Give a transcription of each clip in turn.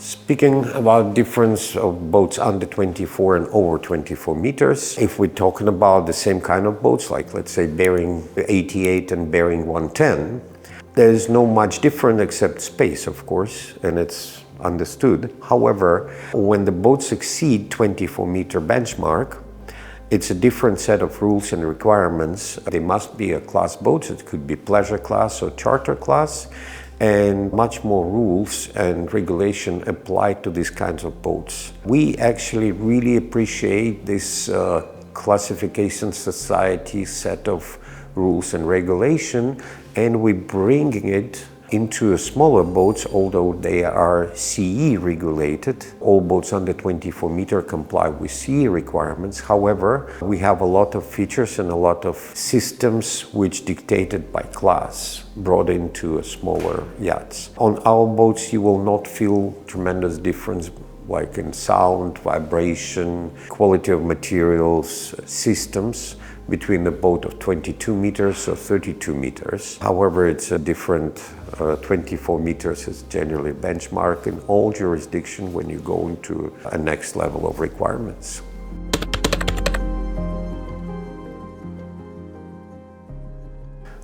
Speaking about difference of boats under 24 and over 24 meters, if we're talking about the same kind of boats, like let's say Bering 88 and Bering 110, there's no much different except space, of course, and it's understood. However, when the boats exceed 24-meter benchmark, it's a different set of rules and requirements. They must be a class boats. It could be pleasure class or charter class, and much more rules and regulation apply to these kinds of boats. We actually really appreciate this classification society set of rules and regulation, and we're bringing it into smaller boats, although they are CE regulated. All boats under 24 meter comply with CE requirements. However, we have a lot of features and a lot of systems which dictated by class brought into smaller yachts. On our boats, you will not feel tremendous difference like in sound, vibration, quality of materials, systems between the boat of 22 meters or 32 meters. However, it's a different 24 meters is generally benchmark in all jurisdictions when you go into a next level of requirements.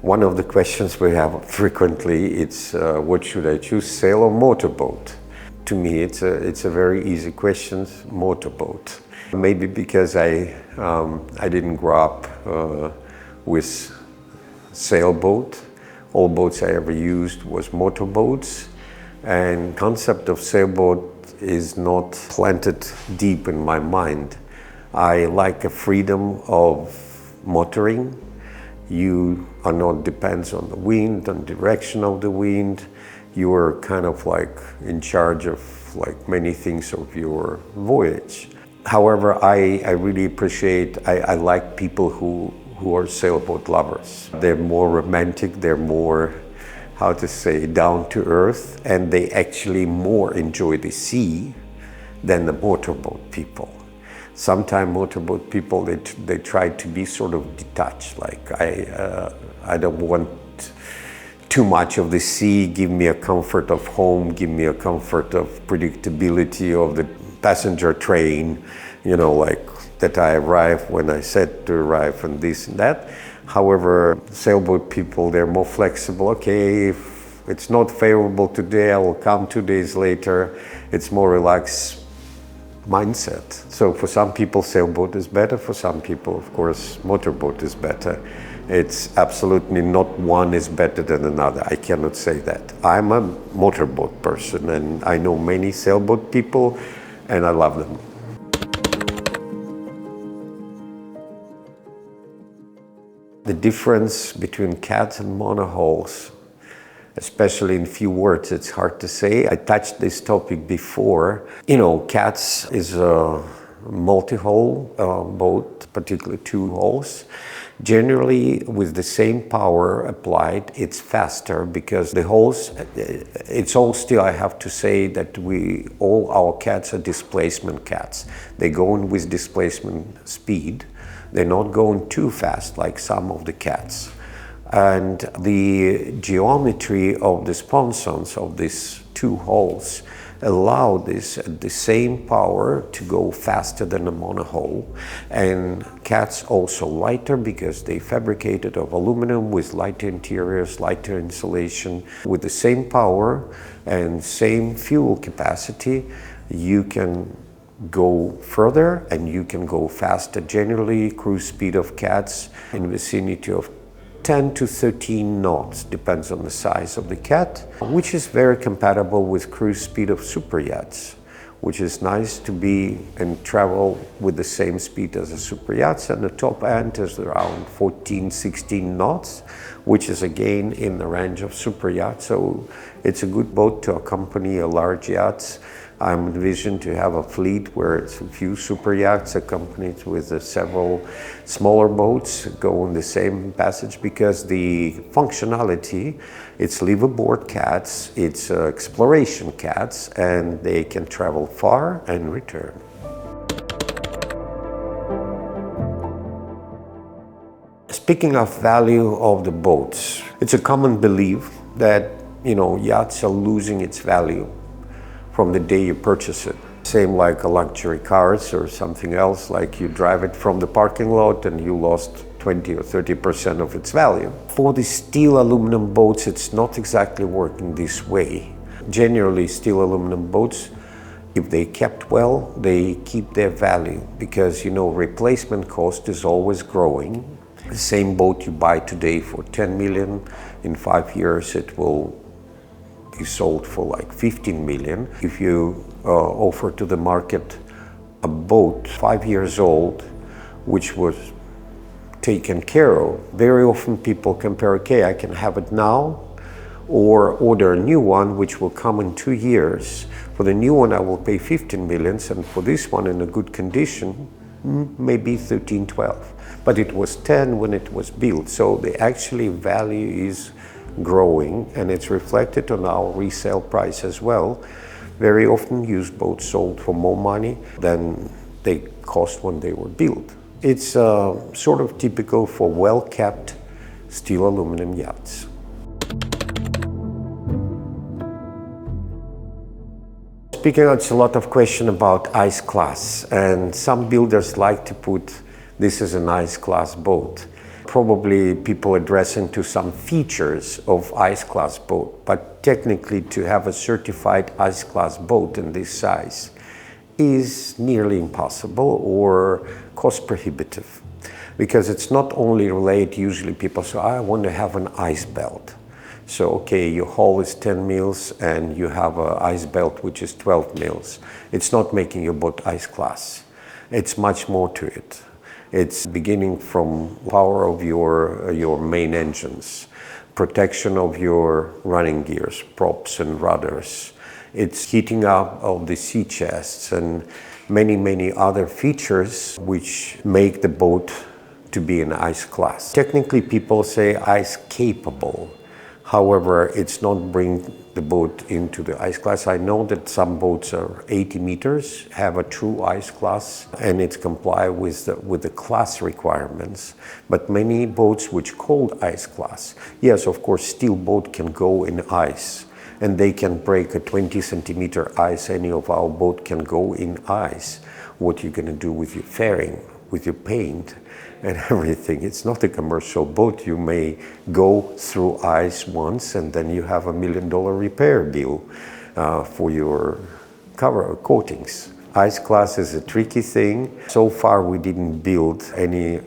One of the questions we have frequently, it's what should I choose, sail or motorboat? To me, it's a very easy question, motorboat. Maybe because I didn't grow up with sailboat. All boats I ever used was motorboats, and concept of sailboat is not planted deep in my mind. I like a freedom of motoring. You are not depends on the wind, on direction of the wind. You are kind of like in charge of like many things of your voyage. However, I really appreciate, I like people who are sailboat lovers. They're more romantic, they're more, how to say, down to earth, and they actually more enjoy the sea than the motorboat people. Sometimes motorboat people, they try to be sort of detached, like I don't want too much of the sea, give me a comfort of home, give me a comfort of predictability of the passenger train, you know, like that I arrive when I said to arrive and this and that. However, sailboat people, they're more flexible. Okay, if it's not favorable today, I will come 2 days later. It's more relaxed mindset. So for some people, sailboat is better. For some people, of course, motorboat is better. It's absolutely not one is better than another. I cannot say that. I'm a motorboat person, and I know many sailboat people, and I love them. The difference between cats and monohulls, especially in few words, it's hard to say. I touched this topic before. You know, cats is a multi-hull boat, particularly 2 hulls. Generally, with the same power applied, it's faster because the hulls, it's all still, I have to say that all our cats are displacement cats. They go in with displacement speed. They're not going too fast like some of the cats. And the geometry of the sponsons of these 2 hulls allow this at the same power to go faster than a monohull. And cats also lighter because they fabricated of aluminum with lighter interiors, lighter insulation. With the same power and same fuel capacity, you can go further and you can go faster. Generally, cruise speed of cats in vicinity of 10 to 13 knots, depends on the size of the cat, which is very compatible with cruise speed of super yachts, which is nice to be and travel with the same speed as a super yachts. And the top end is around 14, 16 knots, which is again in the range of super yachts. So it's a good boat to accompany a large yachts. I'm envisioned to have a fleet where it's a few super yachts accompanied with several smaller boats go on the same passage, because the functionality, it's liveaboard cats, it's exploration cats, and they can travel far and return. Speaking of value of the boats, it's a common belief that, you know, yachts are losing its value from the day you purchase it. Same like a luxury cars or something else, like you drive it from the parking lot and you lost 20 or 30% of its value. For the steel aluminum boats, it's not exactly working this way. Generally, steel aluminum boats, if they kept well, they keep their value because, you know, replacement cost is always growing. The same boat you buy today for 10 million, in 5 years it will be sold for like 15 million. If you offer to the market a boat 5 years old, which was taken care of, very often people compare, okay, I can have it now, or order a new one which will come in 2 years. For the new one I will pay 15 millions, and for this one in a good condition, maybe 13, 12. But it was 10 when it was built, so the actually value is growing, and it's reflected on our resale price as well. Very often used boats sold for more money than they cost when they were built. It's sort of typical for well-kept steel aluminum yachts. Speaking of, it's a lot of question about ice class, and some builders like to put this as an ice class boat. Probably people addressing to some features of ice class boat, but technically to have a certified ice class boat in this size is nearly impossible or cost prohibitive, because it's not only related. Usually people say, I want to have an ice belt. So, okay, your hull is 10 mils and you have an ice belt which is 12 mils. It's not making your boat ice class. It's much more to it. It's beginning from power of your main engines, protection of your running gears, props and rudders. It's heating up of the sea chests and many, many other features which make the boat to be an ice class. Technically, people say ice capable. However, it's not bring the boat into the ice class. I know that some boats are 80 meters, have a true ice class, and it's comply with the class requirements. But many boats which called ice class, yes, of course, steel boat can go in ice, and they can break a 20 centimeter ice. Any of our boat can go in ice. What you're gonna do with your fairing, with your paint, and everything. It's not a commercial boat. You may go through ice once and then you have $1 million repair bill for your cover coatings. Ice class is a tricky thing. So far we didn't build any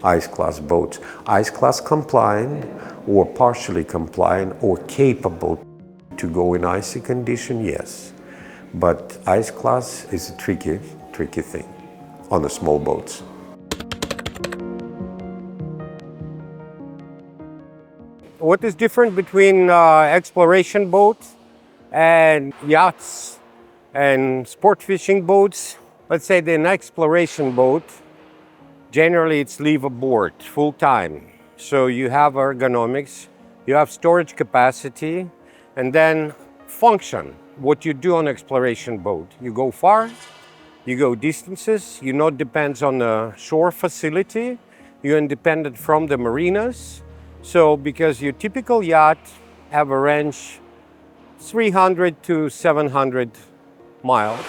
ice class boats. Ice class compliant or partially compliant or capable to go in icy condition, yes. But ice class is a tricky thing on the small boats. What is different between exploration boats and yachts and sport fishing boats? Let's say an exploration boat, generally it's leave aboard full time. So you have ergonomics, you have storage capacity, and then function. What you do on exploration boat, you go far, you go distances, you're not dependent on the shore facility, you're independent from the marinas. So because your typical yacht have a range 300 to 700 miles.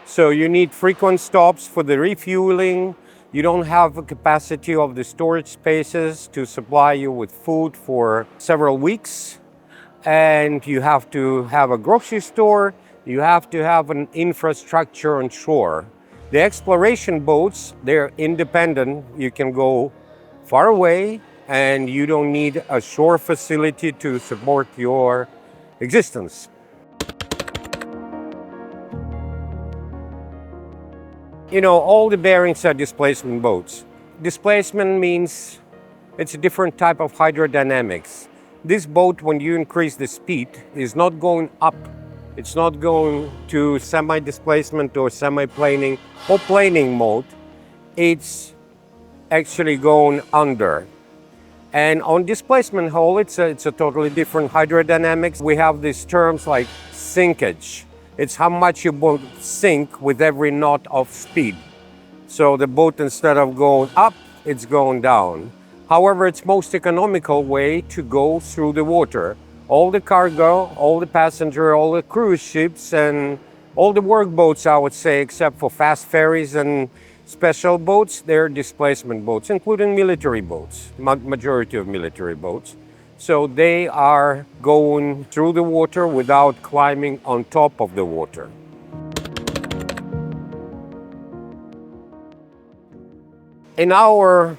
So you need frequent stops for the refueling. You don't have a capacity of the storage spaces to supply you with food for several weeks. And you have to have a grocery store. You have to have an infrastructure on shore. The exploration boats, they're independent. You can go far away and you don't need a shore facility to support your existence. You know, all the bearings are displacement boats. Displacement means it's a different type of hydrodynamics. This boat, when you increase the speed, is not going up. It's not going to semi-displacement or semi-planing or planing mode. It's actually going under. And on displacement hull, it's a totally different hydrodynamics. We have these terms like sinkage. It's how much your boat sink with every knot of speed. So the boat, instead of going up, it's going down. However, it's most economical way to go through the water. all the cargo, all the passenger, all the cruise ships, and all the workboats, I would say, except for fast ferries and special boats, they're displacement boats, including military boats, majority of military boats. So they are going through the water without climbing on top of the water. In our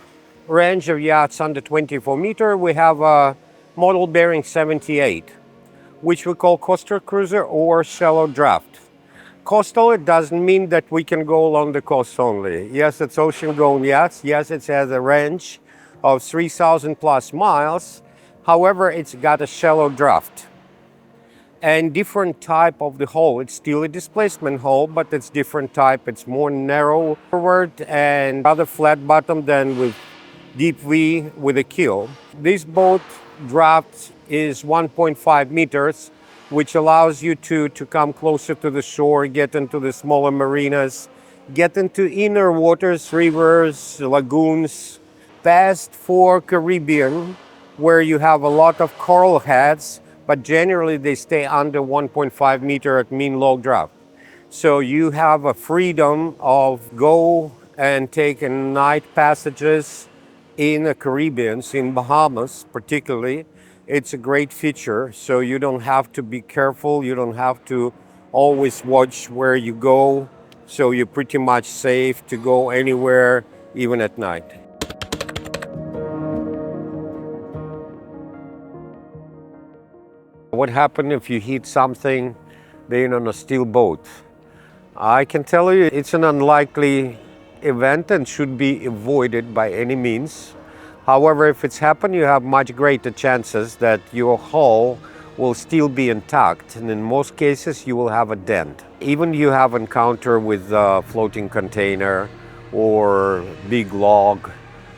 range of yachts under 24 meter, we have a model Bering 78, which we call coastal cruiser or shallow draft. Coastal, it doesn't mean that we can go along the coast only. Yes, it's ocean-going yachts. Yes, it has a range of 3,000 plus miles. However, it's got a shallow draft and different type of the hull. It's still a displacement hull, but it's different type. It's more narrow forward and rather flat bottom than with deep V with a keel. This boat draft is 1.5 meters, which allows you to come closer to the shore, get into the smaller marinas, get into inner waters, rivers, lagoons. Best for Caribbean, where you have a lot of coral heads, but generally they stay under 1.5 meter at mean low draft. So you have a freedom of go and take night passages in the Caribbean, in Bahamas particularly. It's a great feature, so you don't have to be careful, you don't have to always watch where you go, so you're pretty much safe to go anywhere, even at night. What happens if you hit something being on a steel boat? I can tell you it's an unlikely event and should be avoided by any means. However, if it's happened, you have much greater chances that your hull will still be intact, and in most cases you will have a dent. Even you have encounter with a floating container or big log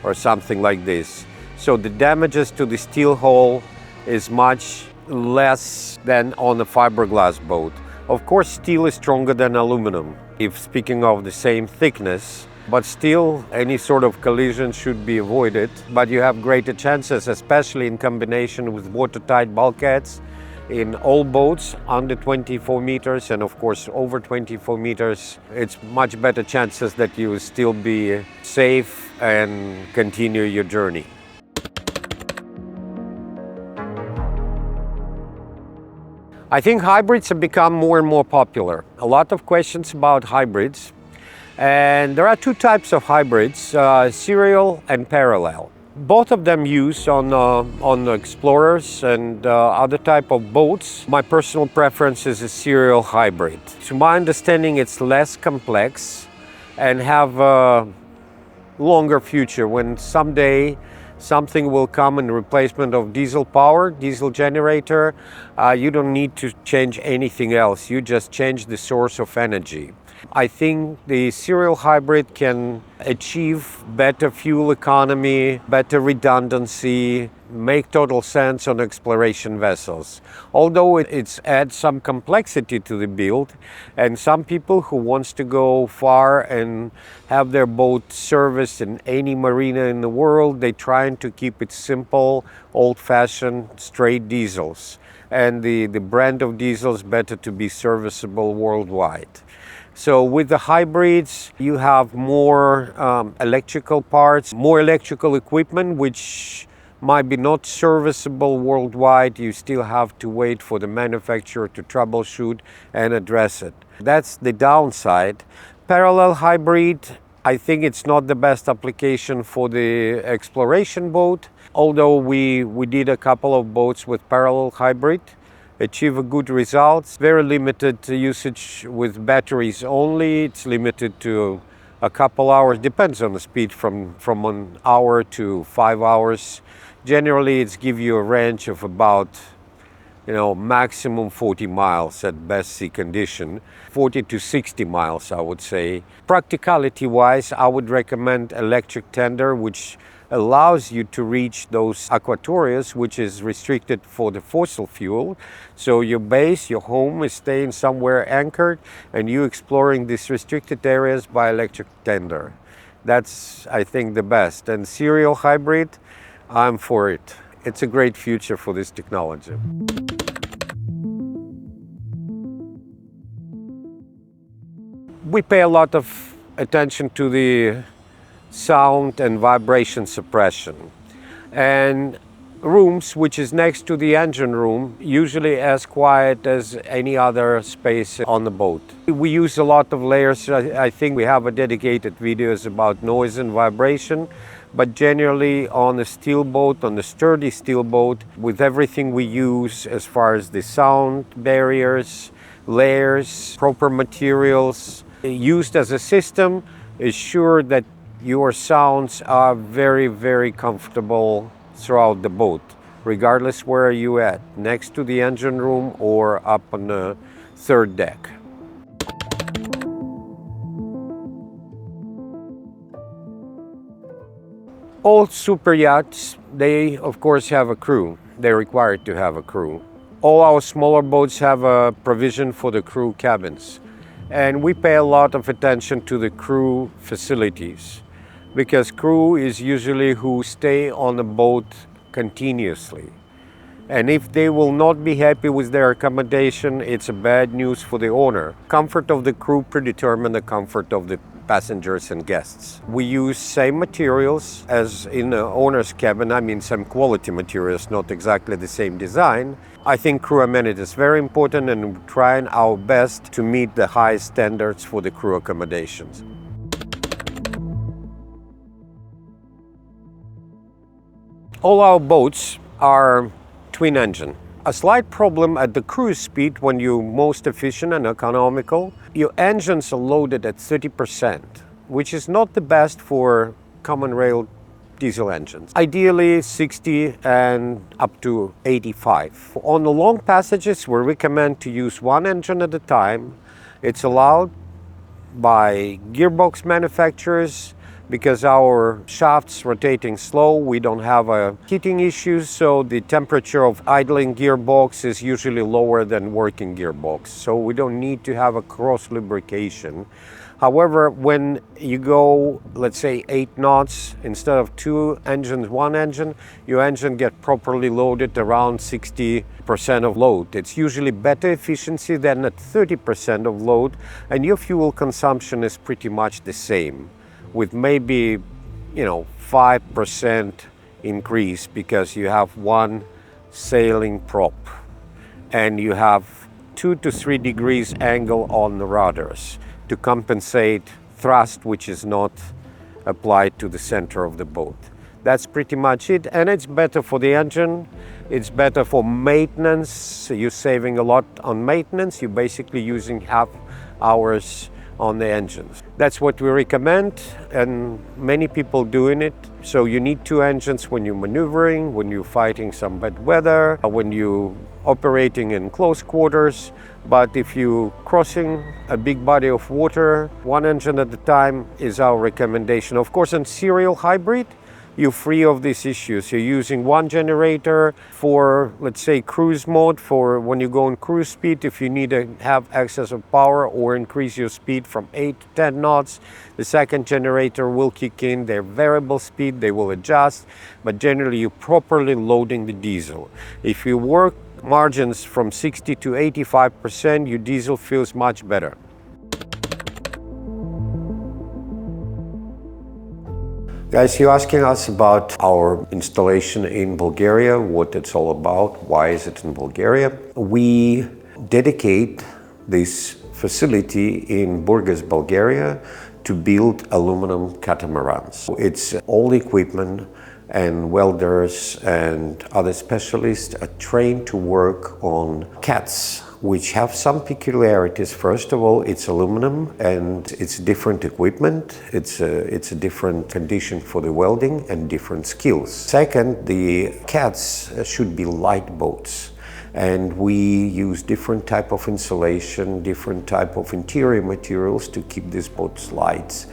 or something like this. So the damages to the steel hull is much less than on a fiberglass boat. Of course, steel is stronger than aluminum, if speaking of the same thickness. But still, any sort of collision should be avoided. But you have greater chances, especially in combination with watertight bulkheads in all boats under 24 meters and of course over 24 meters. It's much better chances that you will still be safe and continue your journey. I think hybrids have become more and more popular. A lot of questions about hybrids. And there are two types of hybrids, serial and parallel. Both of them use on explorers and other type of boats. My personal preference is a serial hybrid. To my understanding, it's less complex and have a longer future when someday something will come in replacement of diesel power, diesel generator. You don't need to change anything else. You just change the source of energy. I think the serial hybrid can achieve better fuel economy, better redundancy, make total sense on exploration vessels. Although it adds some complexity to the build, and some people who wants to go far and have their boat serviced in any marina in the world, they trying to keep it simple, old-fashioned, straight diesels. And the brand of diesels better to be serviceable worldwide. So with the hybrids, you have more electrical parts, more electrical equipment, which might be not serviceable worldwide. You still have to wait for the manufacturer to troubleshoot and address it. That's the downside. Parallel hybrid, I think it's not the best application for the exploration boat, although we did a couple of boats with parallel hybrid. Achieve a good results. Very limited usage with batteries only. It's limited to a couple hours, depends on the speed from 1 hour to 5 hours. Generally, it's give you a range of about, maximum 40 miles at best sea condition. 40 to 60 miles, I would say. Practicality-wise, I would recommend electric tender, which allows you to reach those aquatorias, which is restricted for the fossil fuel. So your base, your home is staying somewhere anchored, and you exploring these restricted areas by electric tender. That's, I think, the best. And serial hybrid, I'm for it. it's a great future for this technology. We pay a lot of attention to the sound and vibration suppression. And rooms, which is next to the engine room, usually as quiet as any other space on the boat. We use a lot of layers. I think we have a dedicated videos about noise and vibration, but generally on a steel boat, on a sturdy steel boat, with everything we use as far as the sound barriers, layers, proper materials, used as a system, is sure that your sounds are very, very comfortable throughout the boat, regardless where you at, next to the engine room or up on the third deck. All super yachts, they of course have a crew. They're required to have a crew. All our smaller boats have a provision for the crew cabins. And we pay a lot of attention to the crew facilities, because crew is usually who stay on the boat continuously. And if they will not be happy with their accommodation, it's a bad news for the owner. Comfort of the crew predetermine the comfort of the passengers and guests. We use same materials as in the owner's cabin. I mean, some quality materials, not exactly the same design. I think crew amenity is very important, and we're trying our best to meet the highest standards for the crew accommodations. All our boats are twin engine. A slight problem at the cruise speed when you're most efficient and economical, your engines are loaded at 30%, which is not the best for common rail diesel engines. Ideally 60 and up to 85. On the long passages, we recommend to use one engine at a time. It's allowed by gearbox manufacturers, because our shaft's rotating slow, we don't have heating issues, so the temperature of idling gearbox is usually lower than working gearbox, so we don't need to have a cross lubrication. However, when you go, let's say 8 knots, instead of 2 engines, 1 engine, your engine gets properly loaded around 60% of load. It's usually better efficiency than at 30% of load, and your fuel consumption is pretty much the same, with maybe 5% increase, because you have one sailing prop and you have 2 to 3 degrees angle on the rudders to compensate thrust which is not applied to the center of the boat. That's pretty much it, and it's better for the engine, it's better for maintenance. You're saving a lot on maintenance, you're basically using half hours on the engines. That's what we recommend, and many people doing it. So you need 2 engines when you're maneuvering, when you're fighting some bad weather, when you're operating in close quarters. But if you're crossing a big body of water, 1 engine at a time is our recommendation. Of course, in serial hybrid, you're free of these issues. You're using 1 generator for, let's say, cruise mode, for when you go on cruise speed. If you need to have excess of power or increase your speed from 8 to 10 knots, the second generator will kick in. They're variable speed, they will adjust, but generally you're properly loading the diesel. If you work margins from 60 to 85%, your diesel feels much better. Guys, you're asking us about our installation in Bulgaria, what it's all about, why is it in Bulgaria. We dedicate this facility in Burgas, Bulgaria, to build aluminum catamarans. It's all equipment, and welders and other specialists are trained to work on cats, which have some peculiarities. First of all, it's aluminum and it's different equipment. It's a different condition for the welding and different skills. Second, the cats should be light boats. And we use different type of insulation, different type of interior materials to keep these boats light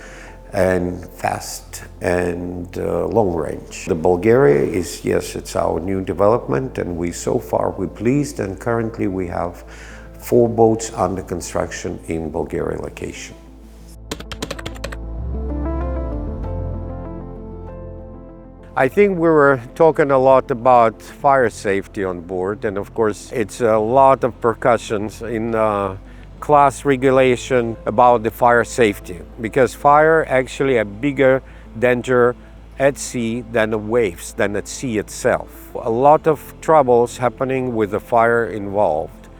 and fast and long range. The Bulgaria is, yes, it's our new development, and we're pleased, and currently we have 4 boats under construction in Bulgaria location. I think we were talking a lot about fire safety on board, and of course it's a lot of percussions in class regulation about the fire safety, because fire actually a bigger danger at sea than the waves, than at sea itself. A lot of troubles happening with the fire involved,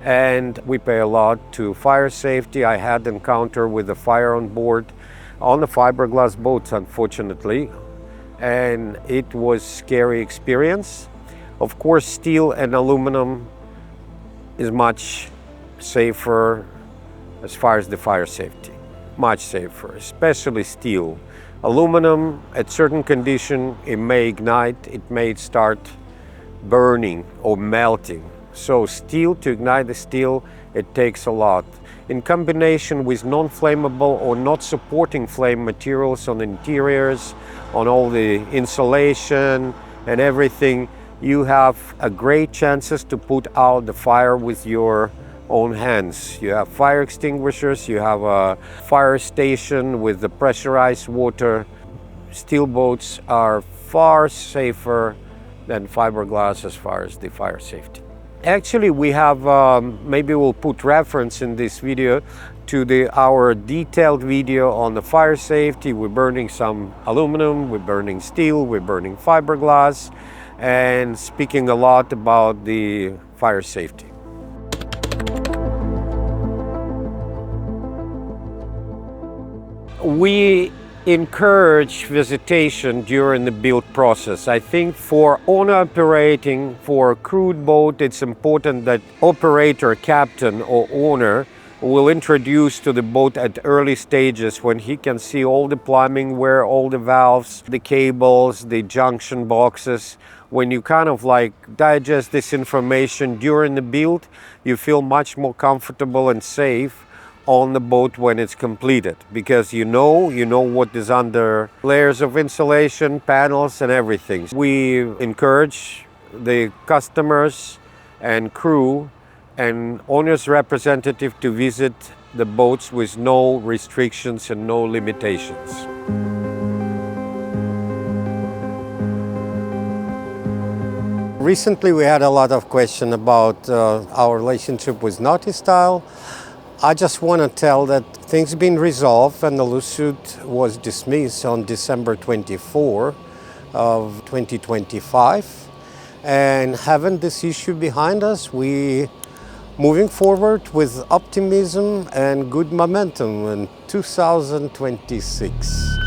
and we pay a lot to fire safety. I had encounter with the fire on board on the fiberglass boats, unfortunately, and it was scary experience. Of course, steel and aluminum is much safer as far as the fire safety, much safer, especially steel. Aluminum, at certain condition, it may ignite, it may start burning or melting. So steel, to ignite the steel, it takes a lot. In combination with non-flammable or not supporting flame materials on interiors, on all the insulation and everything, you have a great chances to put out the fire with your own hands. You have fire extinguishers, you have a fire station with the pressurized water. Steel boats are far safer than fiberglass as far as the fire safety. Actually, we have, maybe we'll put reference in this video to our detailed video on the fire safety. We're burning some aluminum, we're burning steel, we're burning fiberglass, and speaking a lot about the fire safety. We encourage visitation during the build process. I think for owner operating, for a crewed boat, it's important that operator, captain or owner will introduce to the boat at early stages when he can see all the plumbing, where all the valves, the cables, the junction boxes. When you kind of like digest this information during the build, you feel much more comfortable and safe on the boat when it's completed, because you know what is under layers of insulation, panels and everything. We encourage the customers and crew and owner's representative to visit the boats with no restrictions and no limitations. Recently we had a lot of questions about our relationship with Naughty Style. I just want to tell that things have been resolved and the lawsuit was dismissed on December 24 of 2025. And having this issue behind us, we moving forward with optimism and good momentum in 2026.